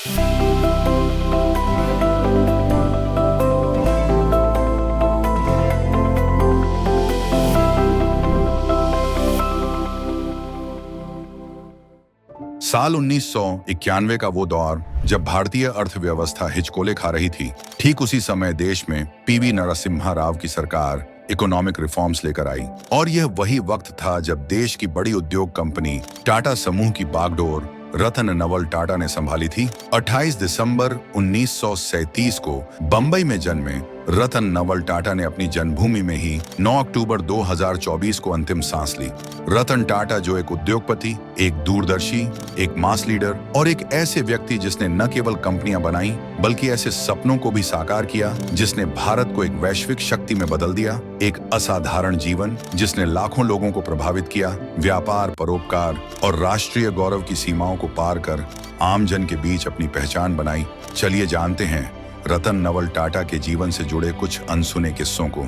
साल 1991 का वो दौर जब भारतीय अर्थव्यवस्था हिचकोले खा रही थी। ठीक उसी समय देश में पीवी नरसिम्हा राव की सरकार इकोनॉमिक रिफॉर्म्स लेकर आई और यह वही वक्त था जब देश की बड़ी उद्योग कंपनी टाटा समूह की बागडोर रतन नवल टाटा ने संभाली थी। 28 दिसंबर 1937 को बंबई में जन्मे रतन नवल टाटा ने अपनी जन्मभूमि में ही 9 अक्टूबर 2024 को अंतिम सांस ली। रतन टाटा जो एक उद्योगपति, एक दूरदर्शी, एक मास लीडर और एक ऐसे व्यक्ति जिसने न केवल कंपनियां बनाई बल्कि ऐसे सपनों को भी साकार किया जिसने भारत को एक वैश्विक शक्ति में बदल दिया। एक असाधारण जीवन जिसने लाखों लोगों को प्रभावित किया, व्यापार, परोपकार और राष्ट्रीय गौरव की सीमाओं को पार कर आम जन के बीच अपनी पहचान बनाई। चलिए जानते हैं रतन नवल टाटा के जीवन से जुड़े कुछ अनसुने किस्सों को।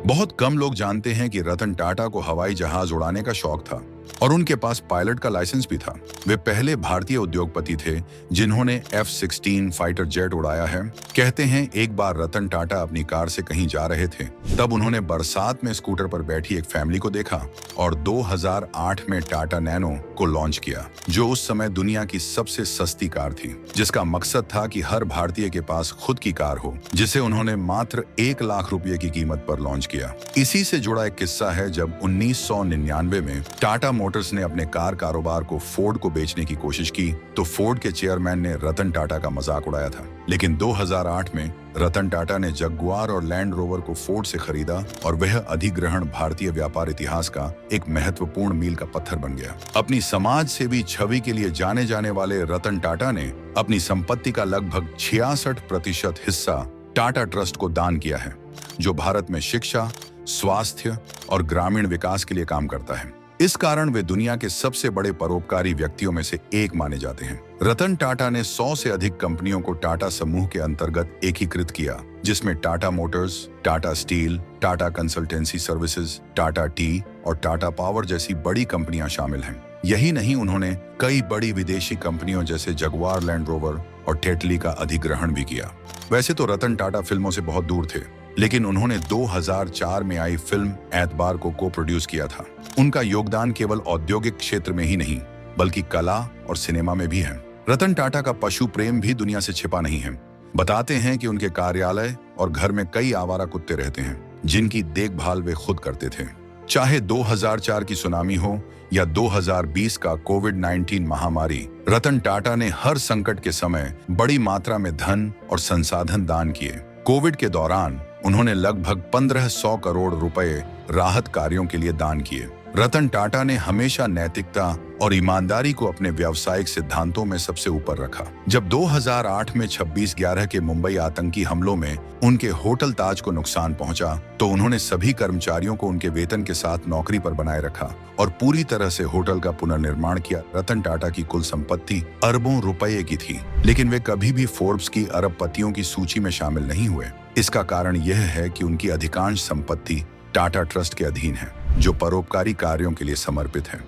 बहुत कम लोग जानते हैं कि रतन टाटा को हवाई जहाज उड़ाने का शौक था और उनके पास पायलट का लाइसेंस भी था। वे पहले भारतीय उद्योगपति थे जिन्होंने F-16 फाइटर जेट उड़ाया है। कहते हैं एक बार रतन टाटा अपनी कार से कहीं जा रहे थे, तब उन्होंने बरसात में स्कूटर पर बैठी एक फैमिली को देखा और 2008 में टाटा नैनो को लॉन्च किया, जो उस समय दुनिया की सबसे सस्ती कार थी, जिसका मकसद था कि हर भारतीय के पास खुद की कार हो, जिसे उन्होंने मात्र 1 लाख रुपए की कीमत पर लॉन्च किया। इसी से जुड़ा एक किस्सा है जब 1999 में टाटा मोटर्स ने अपने कार कारोबार को फोर्ड को बेचने की कोशिश की तो फोर्ड के चेयरमैन ने रतन टाटा का मजाक उड़ाया था। लेकिन 2008 में रतन टाटा ने जगुआर और लैंड रोवर को फोर्ड से खरीदा और वह अधिग्रहण भारतीय व्यापार इतिहास का एक महत्वपूर्ण मील का पत्थर बन गया। अपनी समाज सेवी छवि के लिए जाने जाने वाले रतन टाटा ने अपनी संपत्ति का लगभग 66% हिस्सा टाटा ट्रस्ट को दान किया है, जो भारत में शिक्षा, स्वास्थ्य और ग्रामीण विकास के लिए काम करता है। इस कारण वे दुनिया के सबसे बड़े परोपकारी व्यक्तियों में से एक माने जाते हैं। रतन टाटा ने 100 से अधिक कंपनियों को टाटा समूह के अंतर्गत एकीकृत किया, जिसमें Tata Motors, Tata steel, Tata consultancy services, Tata T और टाटा पावर जैसी बड़ी कंपनियां शामिल हैं। यही नहीं, उन्होंने कई बड़ी विदेशी कंपनियों जैसे जगुआर लैंड रोवर और टेटली का अधिग्रहण भी किया। वैसे तो रतन टाटा फिल्मों से बहुत दूर थे, लेकिन उन्होंने 2004 में आई फिल्म एतबार को प्रोड्यूस किया था। उनका योगदान केवल औद्योगिक क्षेत्र में ही नहीं बल्कि कला और सिनेमा में भी है। रतन टाटा का पशु प्रेम भी दुनिया से छिपा नहीं है। बताते हैं कि उनके कार्यालय और घर में कई आवारा कुत्ते रहते हैं जिनकी देखभाल वे खुद करते थे। चाहे 2004 की सुनामी हो या 2020 का कोविड-19 महामारी, रतन टाटा ने हर संकट के समय बड़ी मात्रा में धन और संसाधन दान किए। कोविड के दौरान उन्होंने लगभग 1500 करोड़ रुपए राहत कार्यों के लिए दान किए। रतन टाटा ने हमेशा नैतिकता और ईमानदारी को अपने व्यावसायिक सिद्धांतों में सबसे ऊपर रखा। जब 2008 में 26/11 के मुंबई आतंकी हमलों में उनके होटल ताज को नुकसान पहुंचा, तो उन्होंने सभी कर्मचारियों को उनके वेतन के साथ नौकरी पर बनाए रखा और पूरी तरह से होटल का पुनर्निर्माण किया। रतन टाटा की कुल संपत्ति अरबों रुपए की थी, लेकिन वे कभी भी फोर्ब्स की अरबपतियों की सूची में शामिल नहीं हुए। इसका कारण यह है कि उनकी अधिकांश संपत्ति टाटा ट्रस्ट के अधीन है, जो परोपकारी कार्यों के लिए समर्पित है।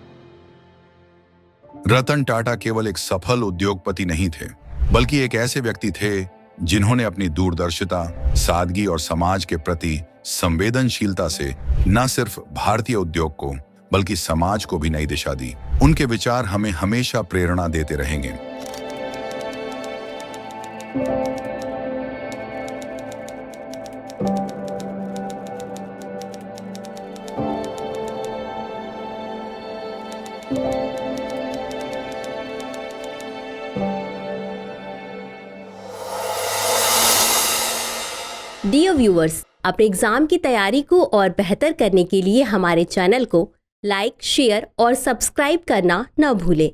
रतन टाटा केवल एक सफल उद्योगपति नहीं थे, बल्कि एक ऐसे व्यक्ति थे जिन्होंने अपनी दूरदर्शिता, सादगी और समाज के प्रति संवेदनशीलता से न सिर्फ भारतीय उद्योग को बल्कि समाज को भी नई दिशा दी। उनके विचार हमें हमेशा प्रेरणा देते रहेंगे। डियर व्यूअर्स, अपने एग्जाम की तैयारी को और बेहतर करने के लिए हमारे चैनल को लाइक, शेयर और सब्सक्राइब करना न भूलें।